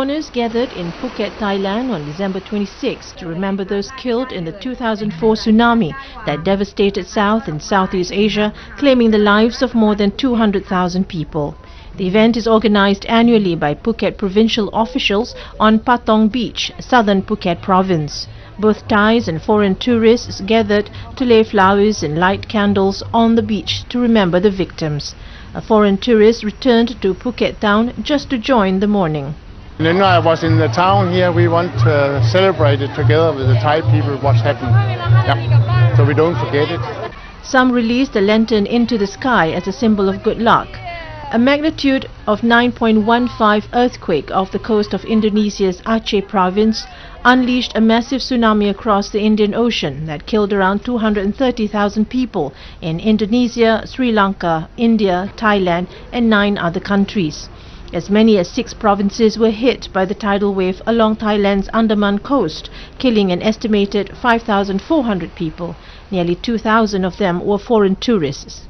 mourners gathered in Phuket, Thailand on December 26 to remember those killed in the 2004 tsunami that devastated South and Southeast Asia, claiming the lives of more than 200,000 people. The event is organized annually by Phuket provincial officials on Patong Beach, southern Phuket province. Both Thais and foreign tourists gathered to lay flowers and light candles on the beach to remember the victims. A foreign tourist returned to Phuket town just to join the mourning. When I was in the town here, we want to celebrate it together with the Thai people what's happened. Yeah. So we don't forget it. Some released a lantern into the sky as a symbol of good luck. A magnitude of 9.15 earthquake off the coast of Indonesia's Aceh province unleashed a massive tsunami across the Indian Ocean that killed around 230,000 people in Indonesia, Sri Lanka, India, Thailand and 9 other countries. As many as 6 provinces were hit by the tidal wave along Thailand's Andaman coast, killing an estimated 5,400 people. Nearly 2,000 of them were foreign tourists.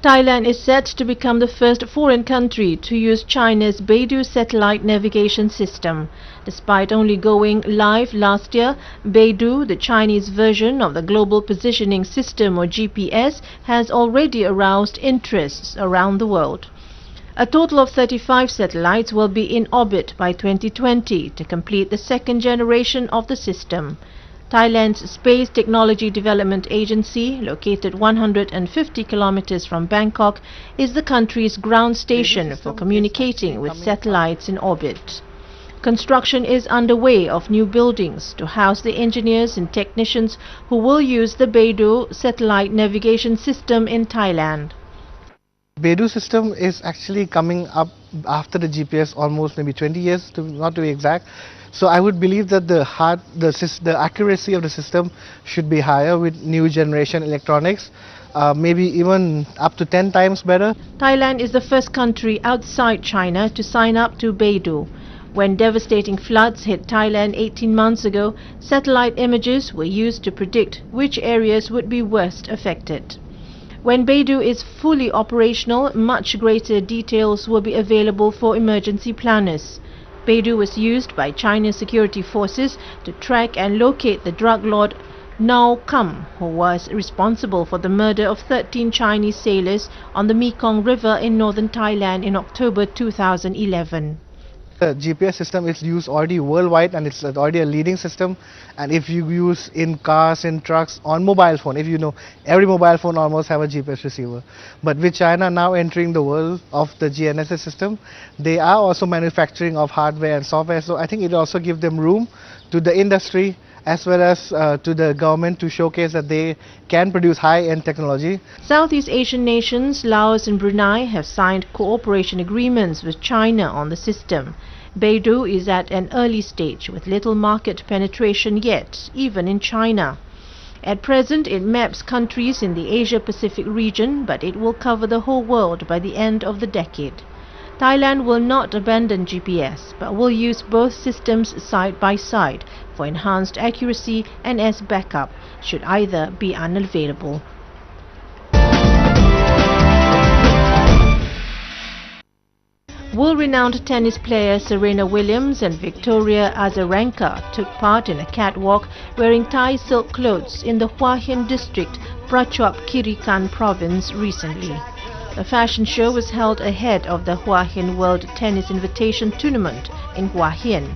Thailand is set to become the first foreign country to use China's Beidou satellite navigation system. Despite only going live last year, Beidou, the Chinese version of the Global Positioning System or GPS, has already aroused interests around the world. A total of 35 satellites will be in orbit by 2020 to complete the second generation of the system. Thailand's Space Technology Development Agency, located 150 kilometers from Bangkok, is the country's ground station for communicating with satellites in orbit. Construction is underway of new buildings to house the engineers and technicians who will use the Beidou satellite navigation system in Thailand. Beidou system is actually coming up after the GPS almost maybe 20 years, not to be exact. So I would believe that the accuracy of the system should be higher with new generation electronics, maybe even up to 10 times better. Thailand is the first country outside China to sign up to Beidou. When devastating floods hit Thailand 18 months ago, satellite images were used to predict which areas would be worst affected. When Beidou is fully operational, much greater details will be available for emergency planners. Beidou was used by China's security forces to track and locate the drug lord Nao Kam, who was responsible for the murder of 13 Chinese sailors on the Mekong River in northern Thailand in October 2011. The GPS system is used already worldwide and it's already a leading system, and if you use in cars, in trucks, on mobile phone, if you know, every mobile phone almost have a GPS receiver. But with China now entering the world of the GNSS system, they are also manufacturing of hardware and software, so I think it also gives them room to the industry as well as to the government to showcase that they can produce high-end technology. Southeast Asian nations Laos and Brunei have signed cooperation agreements with China on the system. Beidou is at an early stage with little market penetration yet, even in China. At present, it maps countries in the Asia-Pacific region, but it will cover the whole world by the end of the decade. Thailand will not abandon GPS, but will use both systems side by side for enhanced accuracy and as backup, should either be unavailable. World-renowned tennis players Serena Williams and Victoria Azarenka took part in a catwalk wearing Thai silk clothes in the Hua Hin district, Prachuap Khiri Khan province recently. The fashion show was held ahead of the Hua Hin World Tennis Invitation Tournament in Hua Hin.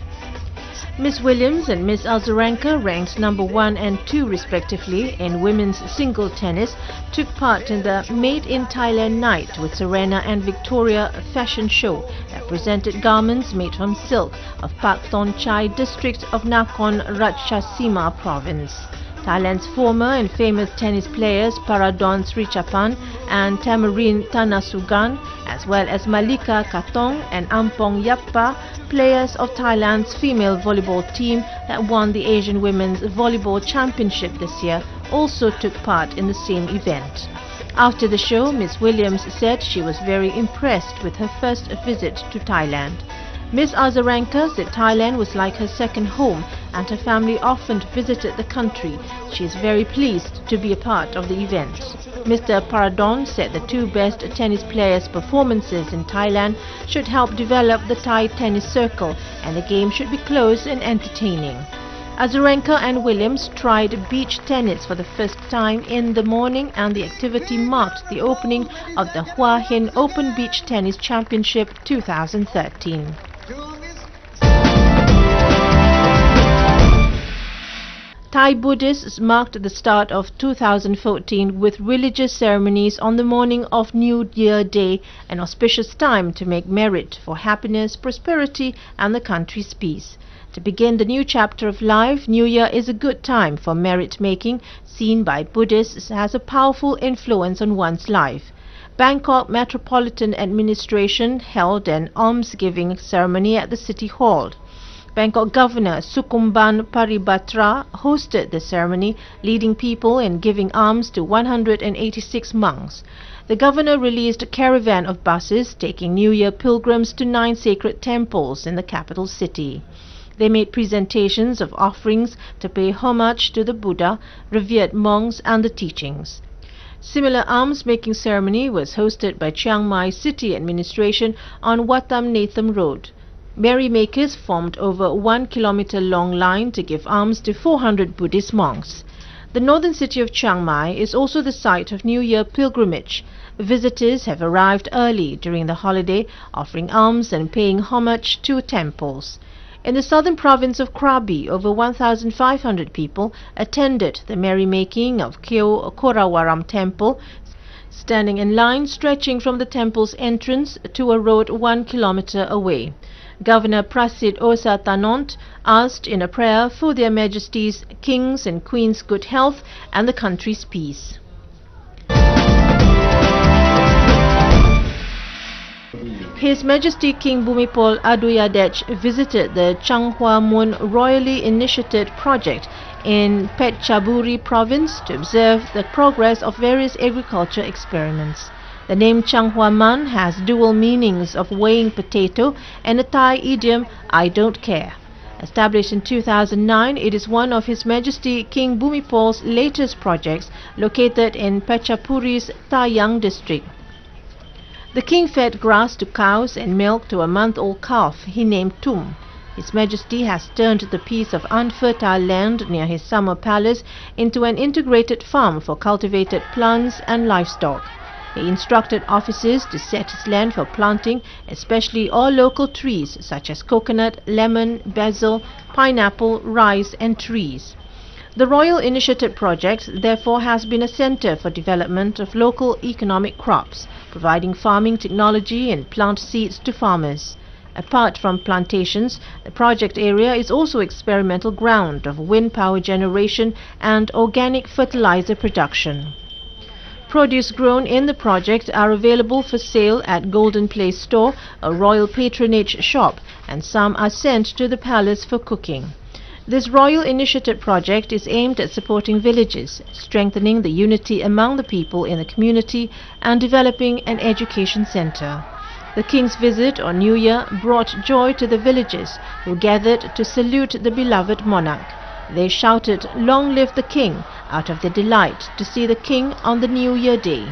Miss Williams and Miss Azarenka, ranked number 1 and 2 respectively in women's single tennis, took part in the Made in Thailand night with Serena and Victoria fashion show that presented garments made from silk of Pak Thon Chai district of Nakhon Ratchasima province. Thailand's former and famous tennis players Paradon Srichapan and Tamarin Thanasugan, as well as Malika Katong and Ampong Yappa, players of Thailand's female volleyball team that won the Asian Women's Volleyball Championship this year, also took part in the same event. After the show, Miss Williams said she was very impressed with her first visit to Thailand. Ms. Azarenka said Thailand was like her second home and her family often visited the country. She is very pleased to be a part of the event. Mr. Paradon said the two best tennis players' performances in Thailand should help develop the Thai tennis circle and the game should be close and entertaining. Azarenka and Williams tried beach tennis for the first time in the morning, and the activity marked the opening of the Hua Hin Open Beach Tennis Championship 2013. Thai Buddhists marked the start of 2014 with religious ceremonies on the morning of New Year Day, an auspicious time to make merit for happiness, prosperity and the country's peace. To begin the new chapter of life, New Year is a good time for merit-making, seen by Buddhists as a powerful influence on one's life. Bangkok Metropolitan Administration held an almsgiving ceremony at the City Hall. Bangkok Governor Sukumban Paribatra hosted the ceremony, leading people in giving alms to 186 monks. The governor released a caravan of buses taking New Year pilgrims to 9 sacred temples in the capital city. They made presentations of offerings to pay homage to the Buddha, revered monks and the teachings. Similar alms-making ceremony was hosted by Chiang Mai City Administration on Watam Natham Road. Merrymakers formed over 1 kilometer-long line to give alms to 400 Buddhist monks. The northern city of Chiang Mai is also the site of New Year pilgrimage. Visitors have arrived early during the holiday, offering alms and paying homage to temples. In the southern province of Krabi, over 1,500 people attended the merrymaking of Keo Korawaram Temple, standing in line stretching from the temple's entrance to a road 1 kilometer away. Governor Prasid Osa Tanont asked in a prayer for their Majesties, Kings and Queens' good health and the country's peace. His Majesty King Bhumipol Adulyadej visited the Changhua Mun royally initiated project in Phetchaburi province to observe the progress of various agriculture experiments. The name Changhua Man has dual meanings of weighing potato and a Thai idiom, I don't care. Established in 2009, it is one of His Majesty King Bhumipol's latest projects located in Phetchaburi's Tayang district. The king fed grass to cows and milk to a month-old calf he named Tum. His Majesty has turned the piece of unfertile land near his summer palace into an integrated farm for cultivated plants and livestock. He instructed officers to set his land for planting, especially all local trees such as coconut, lemon, basil, pineapple, rice and trees. The Royal Initiative project therefore has been a center for development of local economic crops, providing farming technology and plant seeds to farmers. Apart from plantations, the project area is also experimental ground of wind power generation and organic fertilizer production. Produce grown in the project are available for sale at Golden Place Store, a royal patronage shop, and some are sent to the palace for cooking. This Royal Initiative project is aimed at supporting villages, strengthening the unity among the people in the community, and developing an education center. The King's visit on New Year brought joy to the villagers who gathered to salute the beloved monarch. They shouted, "Long live the King," out of their delight to see the King on the New Year Day.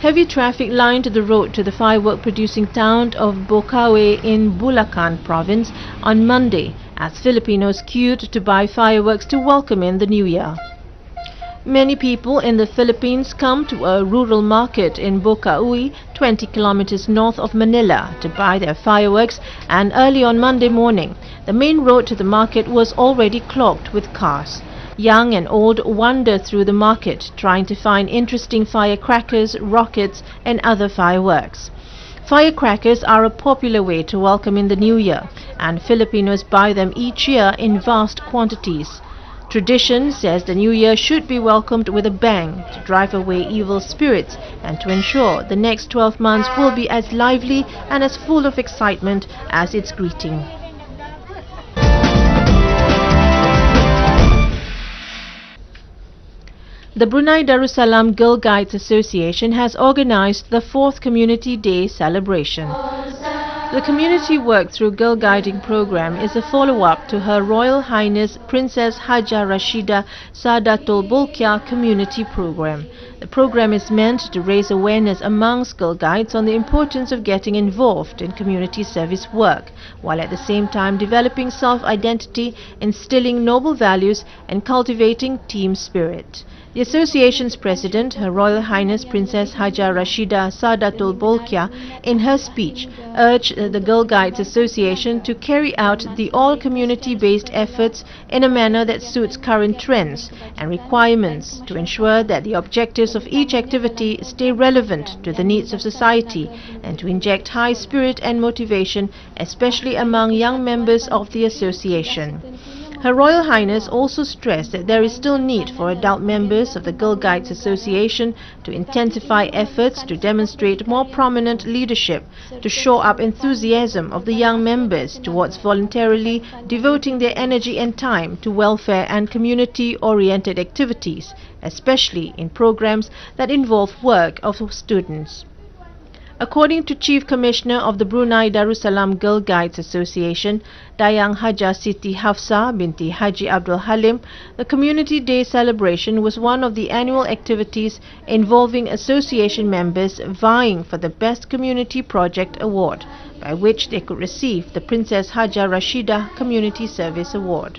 Heavy traffic lined the road to the firework-producing town of Bocaue in Bulacan province on Monday as Filipinos queued to buy fireworks to welcome in the New Year. Many people in the Philippines come to a rural market in Bocaue, 20 kilometers north of Manila, to buy their fireworks, and early on Monday morning, the main road to the market was already clogged with cars. Young and old wander through the market, trying to find interesting firecrackers, rockets and other fireworks. Firecrackers are a popular way to welcome in the New Year, and Filipinos buy them each year in vast quantities. Tradition says the New Year should be welcomed with a bang to drive away evil spirits and to ensure the next 12 months will be as lively and as full of excitement as its greeting. The Brunei Darussalam Girl Guides Association has organized the 4th Community Day celebration. The community work through Girl Guiding program is a follow-up to Her Royal Highness Princess Hajah Rashida Saadatul Bolkiah community program. The program is meant to raise awareness amongst girl guides on the importance of getting involved in community service work, while at the same time developing self-identity, instilling noble values and cultivating team spirit. The association's president, Her Royal Highness Princess Hajah Rashida Saadatul Bolkiah, in her speech, urged the Girl Guides Association to carry out the all-community-based efforts in a manner that suits current trends and requirements to ensure that the objectives of each activity stay relevant to the needs of society and to inject high spirit and motivation, especially among young members of the association. Her Royal Highness also stressed that there is still need for adult members of the Girl Guides Association to intensify efforts to demonstrate more prominent leadership, to shore up enthusiasm of the young members towards voluntarily devoting their energy and time to welfare and community-oriented activities, especially in programs that involve work of students. According to Chief Commissioner of the Brunei Darussalam Girl Guides Association, Dayang Hajah Siti Hafsah binti Haji Abdul Halim, the Community Day celebration was one of the annual activities involving association members vying for the Best Community Project Award, by which they could receive the Princess Hajah Rashida Community Service Award.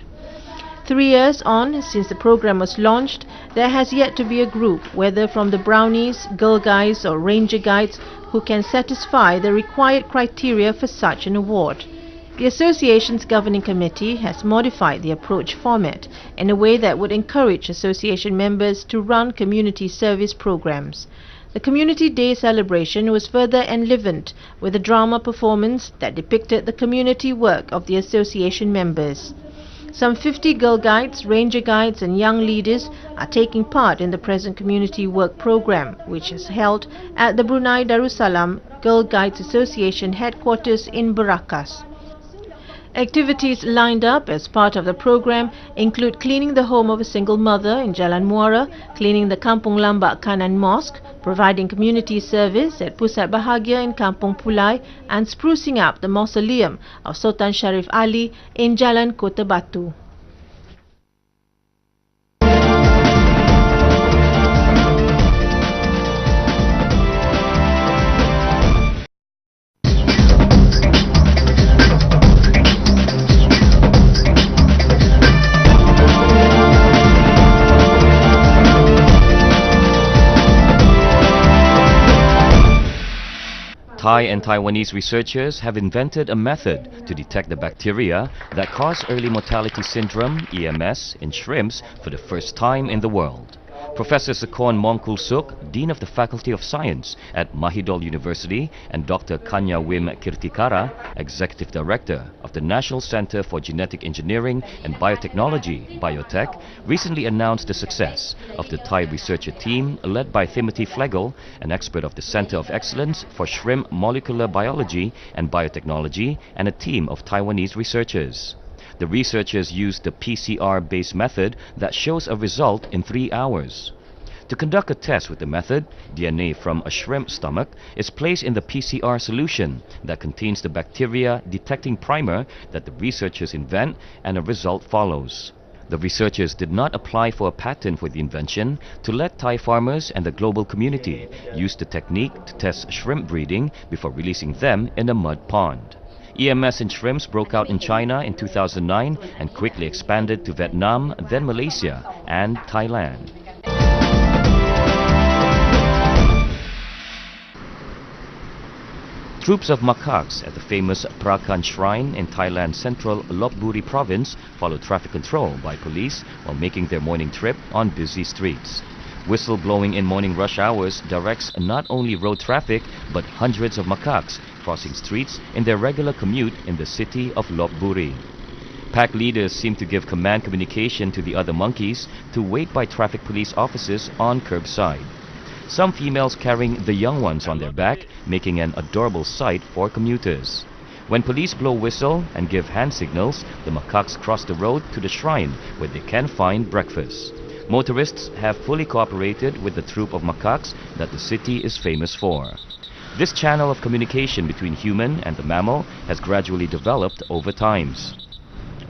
3 years on since the program was launched, there has yet to be a group, whether from the Brownies, Girl Guides or Ranger Guides, who can satisfy the required criteria for such an award. The association's governing committee has modified the approach format in a way that would encourage association members to run community service programs. The Community Day celebration was further enlivened with a drama performance that depicted the community work of the association members. Some 50 Girl Guides, Ranger Guides and young leaders are taking part in the present community work program, which is held at the Brunei Darussalam Girl Guides Association headquarters in Barakas. Activities lined up as part of the program include cleaning the home of a single mother in Jalan Muara, cleaning the Kampung Lambak Kanan Mosque, providing community service at Pusat Bahagia in Kampung Pulai, and sprucing up the mausoleum of Sultan Sharif Ali in Jalan Kota Batu. Thai and Taiwanese researchers have invented a method to detect the bacteria that cause early mortality syndrome, EMS, in shrimps for the first time in the world. Professor Sekon Mongkulsuk, Dean of the Faculty of Science at Mahidol University, and Dr. Kanya Wim Kirtikara, Executive Director of the National Center for Genetic Engineering and Biotechnology, Biotech, recently announced the success of the Thai researcher team led by Timothy Flegel, an expert of the Center of Excellence for Shrimp Molecular Biology and Biotechnology, and a team of Taiwanese researchers. The researchers used the PCR-based method that shows a result in 3 hours. To conduct a test with the method, DNA from a shrimp stomach is placed in the PCR solution that contains the bacteria detecting primer that the researchers invent, and a result follows. The researchers did not apply for a patent for the invention to let Thai farmers and the global community use the technique to test shrimp breeding before releasing them in a mud pond. EMS in shrimps broke out in China in 2009 and quickly expanded to Vietnam, then Malaysia and Thailand. Troops of macaques at the famous Prakan Shrine in Thailand's central Lopburi province followed traffic control by police while making their morning trip on busy streets. Whistle blowing in morning rush hours directs not only road traffic but hundreds of macaques crossing streets in their regular commute in the city of Lopburi. Pack leaders seem to give command communication to the other monkeys to wait by traffic police officers on curbside. Some females carrying the young ones on their back, making an adorable sight for commuters. When police blow whistle and give hand signals, the macaques cross the road to the shrine where they can find breakfast. Motorists have fully cooperated with the troop of macaques that the city is famous for. This channel of communication between human and the mammal has gradually developed over times.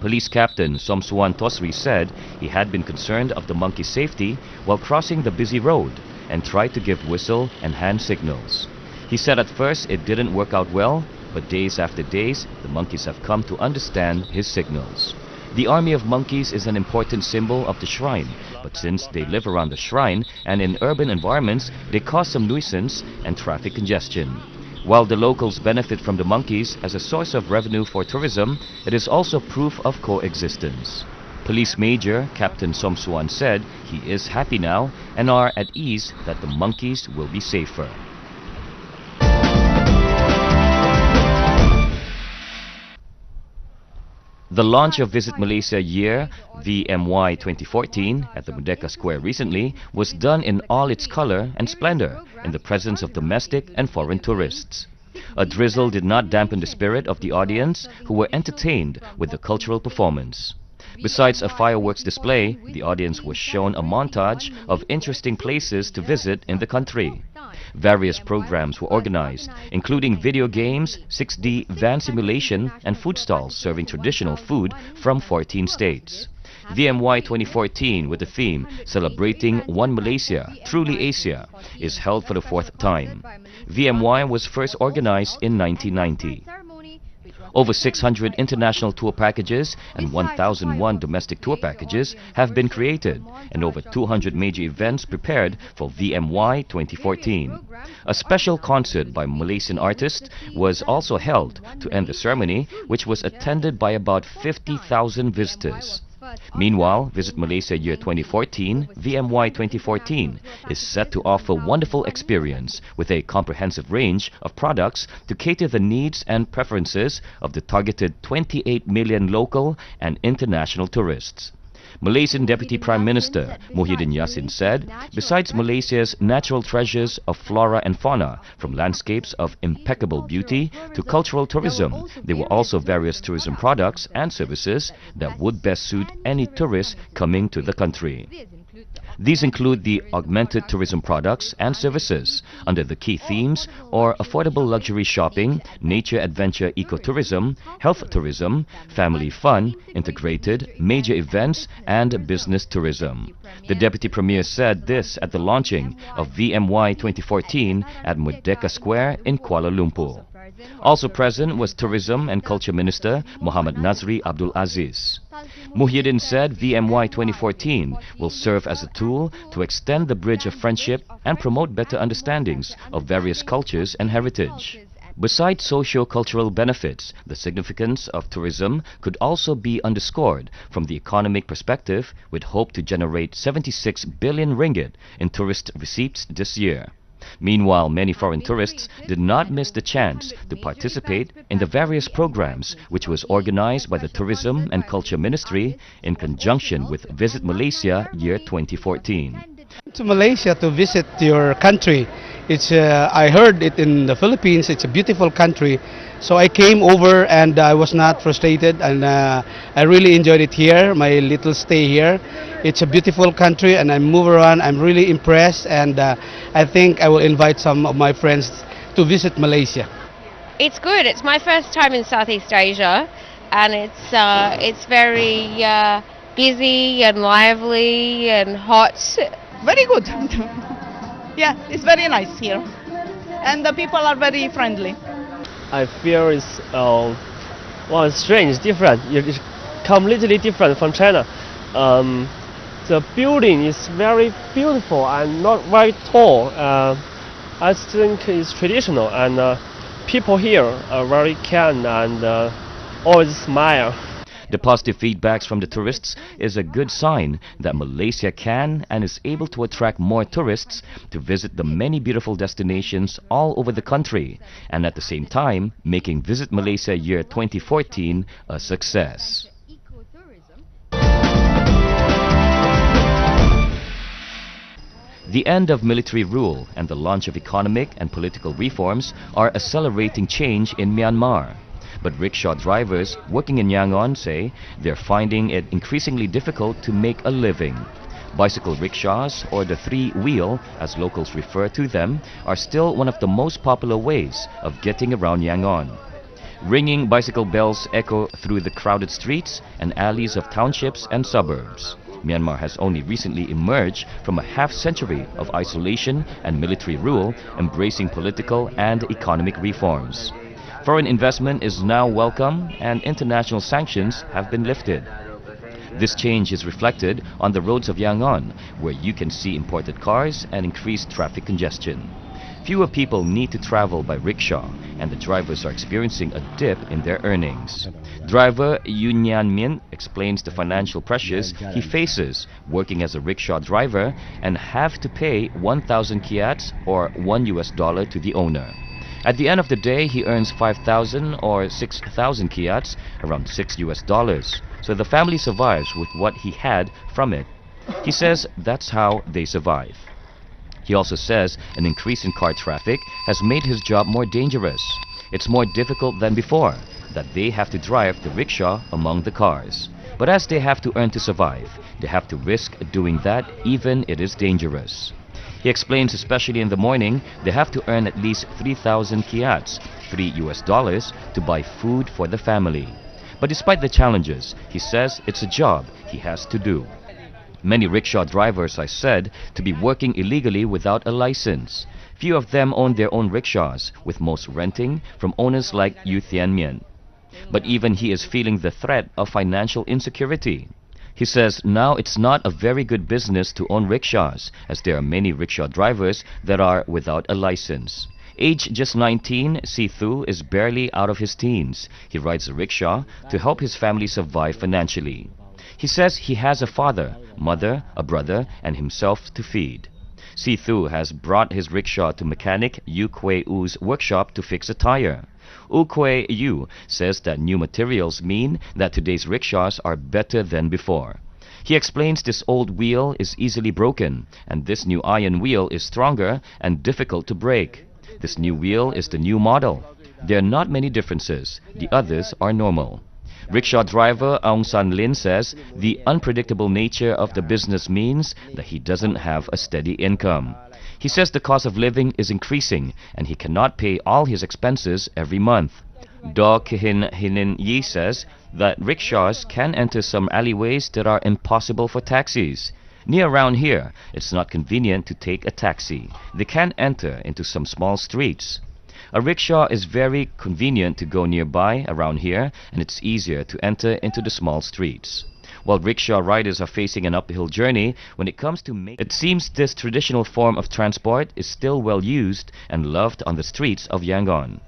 Police Captain Somsuan Tosri said he had been concerned of the monkey's safety while crossing the busy road and tried to give whistle and hand signals. He said at first it didn't work out well, but days after days, the monkeys have come to understand his signals. The army of monkeys is an important symbol of the shrine, but since they live around the shrine and in urban environments, they cause some nuisance and traffic congestion. While the locals benefit from the monkeys as a source of revenue for tourism, it is also proof of coexistence. Police Major Captain Somsuan said he is happy now and are at ease that the monkeys will be safer. The launch of Visit Malaysia Year VMY 2014 at the Merdeka Square recently was done in all its color and splendor in the presence of domestic and foreign tourists. A drizzle did not dampen the spirit of the audience, who were entertained with the cultural performance. Besides a fireworks display, the audience was shown a montage of interesting places to visit in the country. Various programs were organized, including video games, 6D van simulation, and food stalls serving traditional food from 14 states. VMY 2014, with the theme Celebrating One Malaysia, Truly Asia, is held for the 4th time. VMY was first organized in 1990. Over 600 international tour packages and 1,001 domestic tour packages have been created, and over 200 major events prepared for VMY 2014. A special concert by Malaysian artists was also held to end the ceremony, which was attended by about 50,000 visitors. Meanwhile, Visit Malaysia Year 2014, VMY 2014, is set to offer wonderful experience with a comprehensive range of products to cater the needs and preferences of the targeted 28 million local and international tourists. Malaysian Deputy Prime Minister Muhyiddin Yassin said, besides Malaysia's natural treasures of flora and fauna, from landscapes of impeccable beauty to cultural tourism, there were also various tourism products and services that would best suit any tourist coming to the country. These include the augmented tourism products and services under the key themes or affordable luxury shopping, nature adventure ecotourism, health tourism, family fun, integrated, major events and business tourism. The Deputy Premier said this at the launching of VMY 2014 at Merdeka Square in Kuala Lumpur. Also present was Tourism and Culture Minister Muhammad Nazri Abdul Aziz. Muhyiddin said VMY 2014 will serve as a tool to extend the bridge of friendship and promote better understandings of various cultures and heritage. Besides socio-cultural benefits, the significance of tourism could also be underscored from the economic perspective, with hope to generate 76 billion ringgit in tourist receipts this year. Meanwhile, many foreign tourists did not miss the chance to participate in the various programs which was organized by the Tourism and Culture Ministry in conjunction with Visit Malaysia Year 2014. To Malaysia to visit your country. I heard it in the Philippines. It's a beautiful country. So I came over and I was not frustrated, and I really enjoyed it here, my little stay here. It's a beautiful country and I move around. I'm really impressed, and I think I will invite some of my friends to visit Malaysia. It's good. It's my first time in Southeast Asia, and it's very busy and lively and hot. Very good. Yeah, it's very nice here, and the people are very friendly. I feel it's strange, different. It's completely different from China. The building is very beautiful and not very tall. I think it's traditional, and people here are very kind and always smile. The positive feedbacks from the tourists is a good sign that Malaysia can and is able to attract more tourists to visit the many beautiful destinations all over the country, and at the same time making Visit Malaysia Year 2014 a success. The end of military rule and the launch of economic and political reforms are accelerating change in Myanmar. But rickshaw drivers working in Yangon say they're finding it increasingly difficult to make a living. Bicycle rickshaws, or the three-wheel as locals refer to them, are still one of the most popular ways of getting around Yangon. Ringing bicycle bells echo through the crowded streets and alleys of townships and suburbs. Myanmar has only recently emerged from a half-century of isolation and military rule, embracing political and economic reforms. Foreign investment is now welcome and international sanctions have been lifted. This change is reflected on the roads of Yangon, where you can see imported cars and increased traffic congestion. Fewer people need to travel by rickshaw, and the drivers are experiencing a dip in their earnings. Driver Yoon Nyan Min explains the financial pressures he faces working as a rickshaw driver and have to pay 1,000 kyats or $1 to the owner. At the end of the day, he earns 5,000 or 6,000 kyats, around $6, so the family survives with what he had from it. He says that's how they survive. He also says an increase in car traffic has made his job more dangerous. It's more difficult than before, that they have to drive the rickshaw among the cars. But as they have to earn to survive, they have to risk doing that even it is dangerous. He explains especially in the morning, they have to earn at least 3,000 kyats, $3, to buy food for the family. But despite the challenges, he says it's a job he has to do. Many rickshaw drivers are said to be working illegally without a license. Few of them own their own rickshaws, with most renting from owners like Yu Tianmian. But even he is feeling the threat of financial insecurity. He says now it's not a very good business to own rickshaws, as there are many rickshaw drivers that are without a license. Aged just 19, Sithu is barely out of his teens. He rides a rickshaw to help his family survive financially. He says he has a father, mother, a brother, and himself to feed. Sithu has brought his rickshaw to mechanic Yu Kwei U's workshop to fix a tire. Kwei Yu says that new materials mean that today's rickshaws are better than before. He explains this old wheel is easily broken, and this new iron wheel is stronger and difficult to break. This new wheel is the new model. There are not many differences. The others are normal. Rickshaw driver Aung San Lin says the unpredictable nature of the business means that he doesn't have a steady income. He says the cost of living is increasing and he cannot pay all his expenses every month. Do Kihin Hinin Yi says that rickshaws can enter some alleyways that are impossible for taxis. Near around here, it's not convenient to take a taxi. They can't enter into some small streets. A rickshaw is very convenient to go nearby around here, and it's easier to enter into the small streets. While rickshaw riders are facing an uphill journey when it comes to it seems this traditional form of transport is still well used and loved on the streets of Yangon.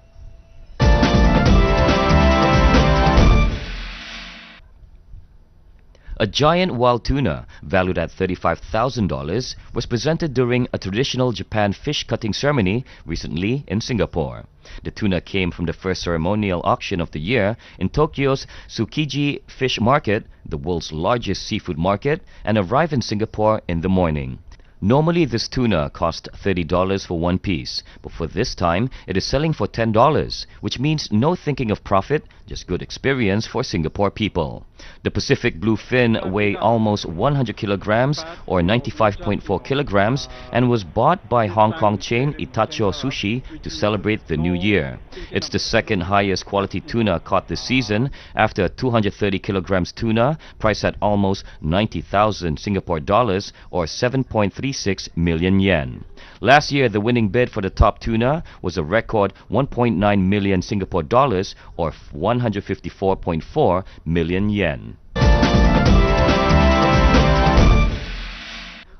A giant wild tuna, valued at $35,000, was presented during a traditional Japan fish cutting ceremony recently in Singapore. The tuna came from the first ceremonial auction of the year in Tokyo's Tsukiji Fish Market, the world's largest seafood market, and arrived in Singapore in the morning. Normally this tuna cost $30 for one piece, but for this time it is selling for $10, which means no thinking of profit, just good experience for Singapore people. The Pacific bluefin weigh almost 100 kilograms or 95.4 kilograms and was bought by Hong Kong chain Itacho Sushi to celebrate the new year. It's the second highest quality tuna caught this season after a 230 kilograms tuna priced at almost 90,000 Singapore dollars or 7.36 million yen. Last year, the winning bid for the top tuna was a record 1.9 million Singapore dollars or 154.4 million yen.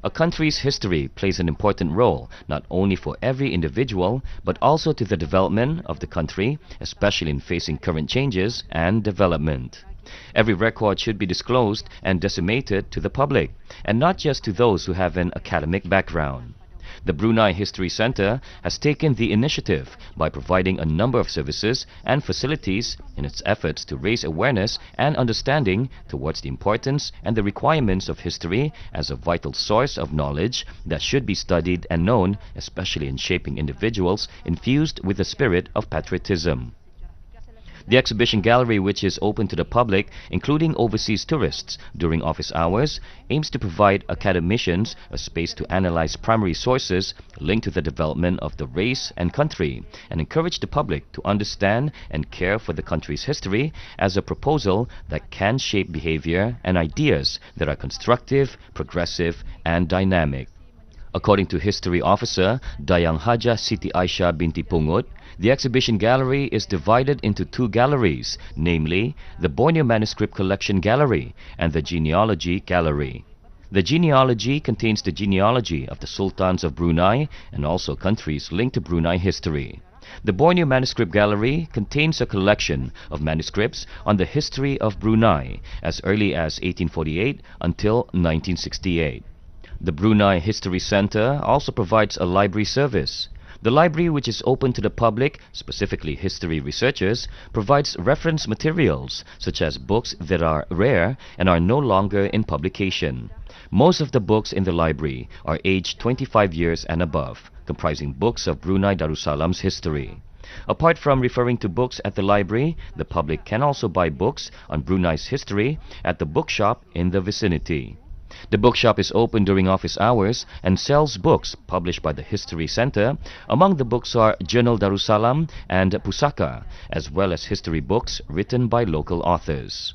A country's history plays an important role, not only for every individual, but also to the development of the country, especially in facing current changes and development. Every record should be disclosed and disseminated to the public, and not just to those who have an academic background. The Brunei History Center has taken the initiative by providing a number of services and facilities in its efforts to raise awareness and understanding towards the importance and the requirements of history as a vital source of knowledge that should be studied and known, especially in shaping individuals infused with the spirit of patriotism. The exhibition gallery, which is open to the public, including overseas tourists, during office hours, aims to provide academicians a space to analyze primary sources linked to the development of the race and country, and encourage the public to understand and care for the country's history as a proposal that can shape behavior and ideas that are constructive, progressive, and dynamic. According to history officer Dayang Haja Siti Aisyah binti Pungut, the exhibition gallery is divided into two galleries, namely the Borneo Manuscript Collection Gallery and the Genealogy Gallery. The genealogy contains the genealogy of the sultans of Brunei and also countries linked to Brunei history. The Borneo Manuscript Gallery contains a collection of manuscripts on the history of Brunei as early as 1848 until 1968. The Brunei History Center also provides a library service. The library, which is open to the public, specifically history researchers, provides reference materials such as books that are rare and are no longer in publication. Most of the books in the library are aged 25 years and above, comprising books of Brunei Darussalam's history. Apart from referring to books at the library, the public can also buy books on Brunei's history at the bookshop in the vicinity. The bookshop is open during office hours and sells books published by the History Center. Among the books are Journal Darussalam and Pusaka, as well as history books written by local authors.